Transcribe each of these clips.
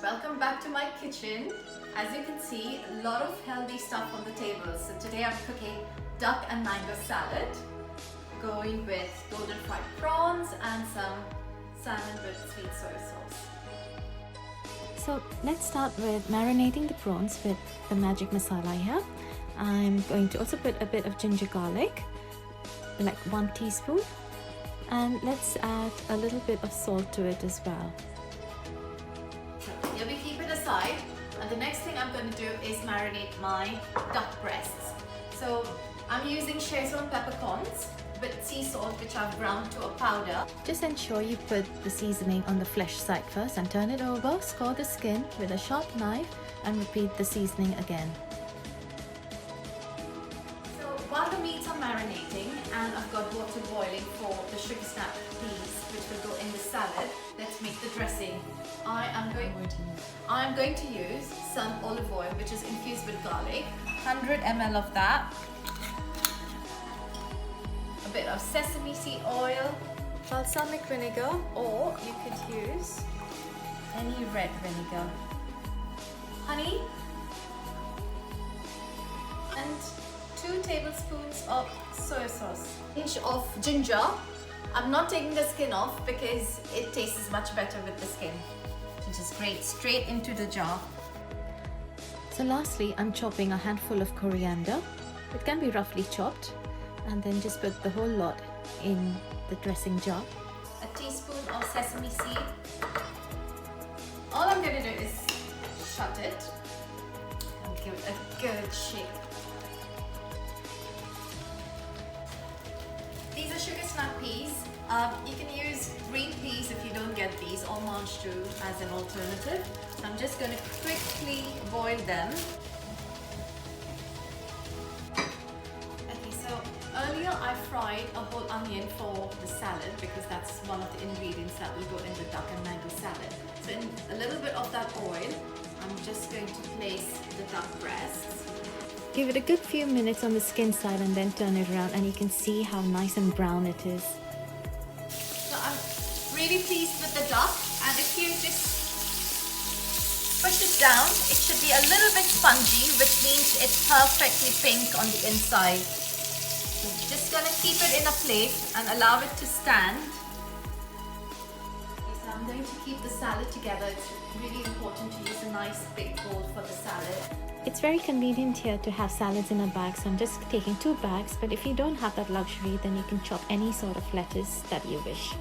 welcome back to my kitchen. As you can see, a lot of healthy stuff on the table. So today I'm cooking duck and mango salad, going with golden fried prawns and some salmon with sweet soy sauce. So let's start with marinating the prawns with the magic masala here. I'm going to also put a bit of ginger garlic, like 1 teaspoon, and let's add a little bit of salt to it as well. Here we keep it aside, and the next thing I'm going to do is marinate my duck breasts. So I'm using Szechuan peppercorns with sea salt, which I've ground to a powder. Just ensure you put the seasoning on the flesh side first and turn it over, score the skin with a sharp knife and repeat the seasoning again. So while the meats are marinating and I've got water boiling for the sugar snap peas, which will go in the salad, let's make the dressing. I'm going to use some olive oil, which is infused with garlic, 100 ml of that, a bit of sesame seed oil, balsamic vinegar, or you could use any red vinegar, honey, and 2 tablespoons of soy sauce, pinch of ginger. I'm not taking the skin off because it tastes much better with the skin. Which is great, straight into the jar. So lastly, I'm chopping a handful of coriander. It can be roughly chopped, and then just put the whole lot in the dressing jar. A teaspoon of sesame seed. All I'm going to do is shut it and give it a good shake. These are sugar snap peas. You can use green peas if you don't get these, or mange choux as an alternative. So I'm just going to quickly boil them. Okay, so earlier I fried a whole onion for the salad because that's one of the ingredients that will go in the duck and mango salad. So in a little bit of that oil, I'm just going to place the duck breasts. Give it a good few minutes on the skin side and then turn it around, and you can see how nice and brown it is. So I'm really pleased with the duck, and if you just push it down, it should be a little bit spongy, which means it's perfectly pink on the inside. So just gonna keep it in a plate and allow it to stand. Okay, so I'm going to keep the salad together. It's really important to use a nice big bowl for the salad. It's very convenient here to have salads in a bag, so I'm just taking 2 bags, but if you don't have that luxury, then you can chop any sort of lettuce that you wish.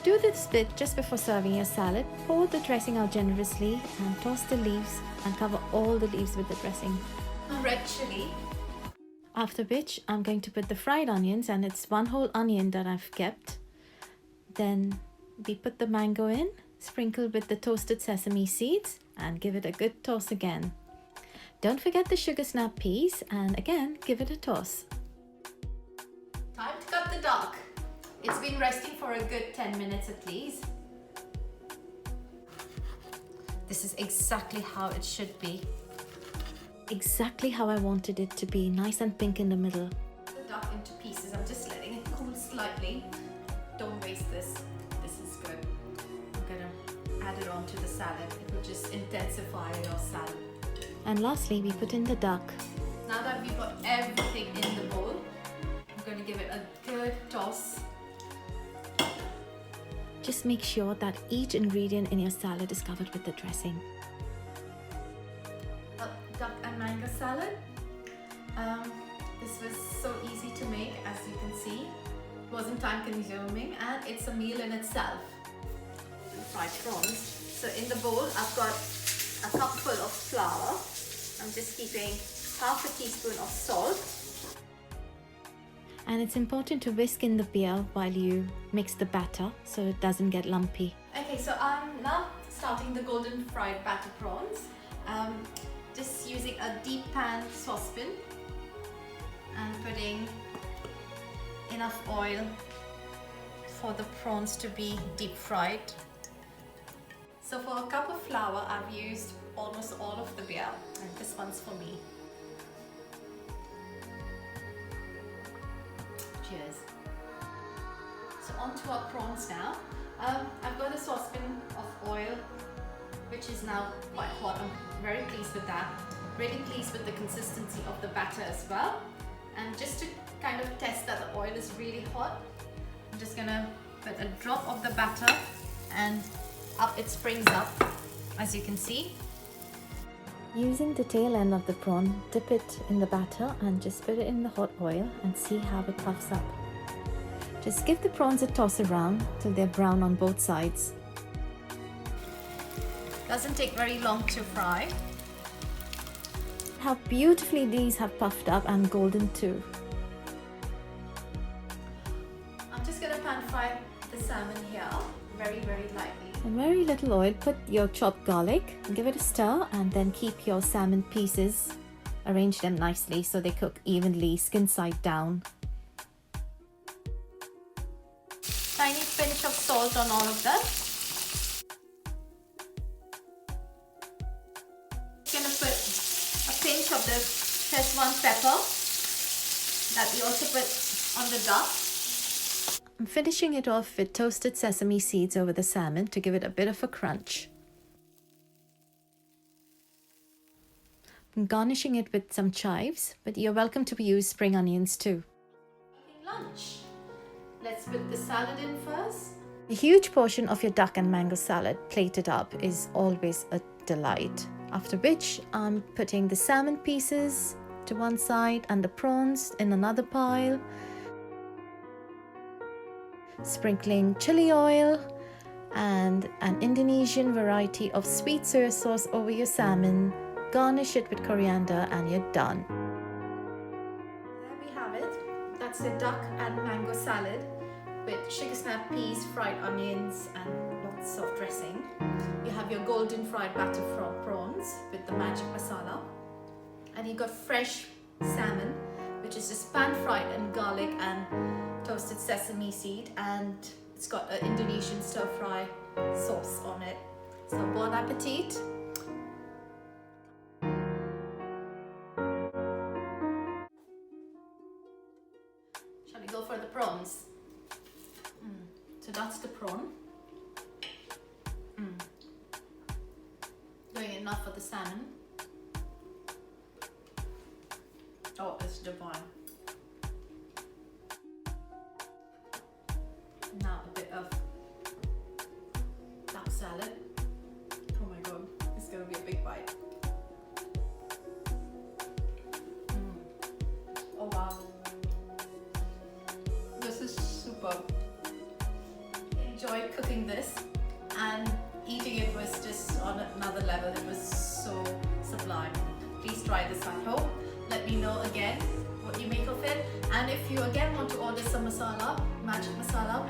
Do this bit just before serving your salad. Pour the dressing out generously and toss the leaves and cover all the leaves with the dressing. Red chili. After which, I'm going to put the fried onions, and it's 1 whole onion that I've kept. Then we put the mango in, sprinkle with the toasted sesame seeds, and give it a good toss again. Don't forget the sugar snap peas, and again, give it a toss. Time to cut the duck. It's been resting for a good 10 minutes at least. This is exactly how it should be. Exactly how I wanted it to be, nice and pink in the middle. The duck into pieces. I'm just letting it cool slightly. Don't waste this. This is good. I'm gonna add it on to the salad. It will just intensify your salad. And lastly, we put in the duck. Now that we've got everything in the bowl, I'm going to give it a good toss. Just make sure that each ingredient in your salad is covered with the dressing. Duck and mango salad. This was so easy to make, as you can see. It wasn't time consuming, and it's a meal in itself. Fried prawns. So in the bowl, I've got a cupful of flour. I'm just keeping half a teaspoon of salt. And it's important to whisk in the beer while you mix the batter so it doesn't get lumpy. Okay, so I'm now starting the golden fried batter prawns. Just using a deep pan saucepan and putting enough oil for the prawns to be deep fried. So for a cup of flour, I've used almost all of the beer, and this one's for me. Cheers. So on to our prawns now. I've got a saucepan of oil which is now quite hot. I'm very pleased with that. Really pleased with the consistency of the batter as well. And just to kind of test that the oil is really hot, I'm just gonna put a drop of the batter and up it springs up, as you can see. Using the tail end of the prawn, dip it in the batter and just put it in the hot oil and see how it puffs up. Just give the prawns a toss around till they're brown on both sides. Doesn't take very long to fry. How beautifully these have puffed up and golden too. I'm just gonna pan fry the salmon here, very lightly. In very little oil, put your chopped garlic, give it a stir, and then keep your salmon pieces. Arrange them nicely so they cook evenly, skin side down. Tiny pinch of salt on all of them. Gonna put a pinch of the Szechuan pepper that we also put on the duck. I'm finishing it off with toasted sesame seeds over the salmon to give it a bit of a crunch. I'm garnishing it with some chives, but you're welcome to use spring onions too. Lunch. Let's put the salad in first. A huge portion of your duck and mango salad plated up is always a delight. After which I'm putting the salmon pieces to one side and the prawns in another pile. Sprinkling chili oil and an Indonesian variety of sweet soy sauce over your salmon. Garnish it with coriander and you're done. There we have it. That's the duck and mango salad with sugar snap peas, fried onions and lots of dressing. You have your golden fried batter from prawns with the magic masala. And you got fresh salmon, which is just pan fried in garlic and toasted sesame seed, and it's got an Indonesian stir fry sauce on it. So bon appetit. Shall we go for the prawns? So that's the prawn. Doing enough for the salmon. Oh, it's divine. Now a bit of duck salad. Oh my god, it's gonna be a big bite. Oh wow. This is superb. Enjoyed cooking this, and eating it was just on another level. It was so sublime. Please try this at home. Let me know again what you make of it, and if you again want to order some masala, magic masala,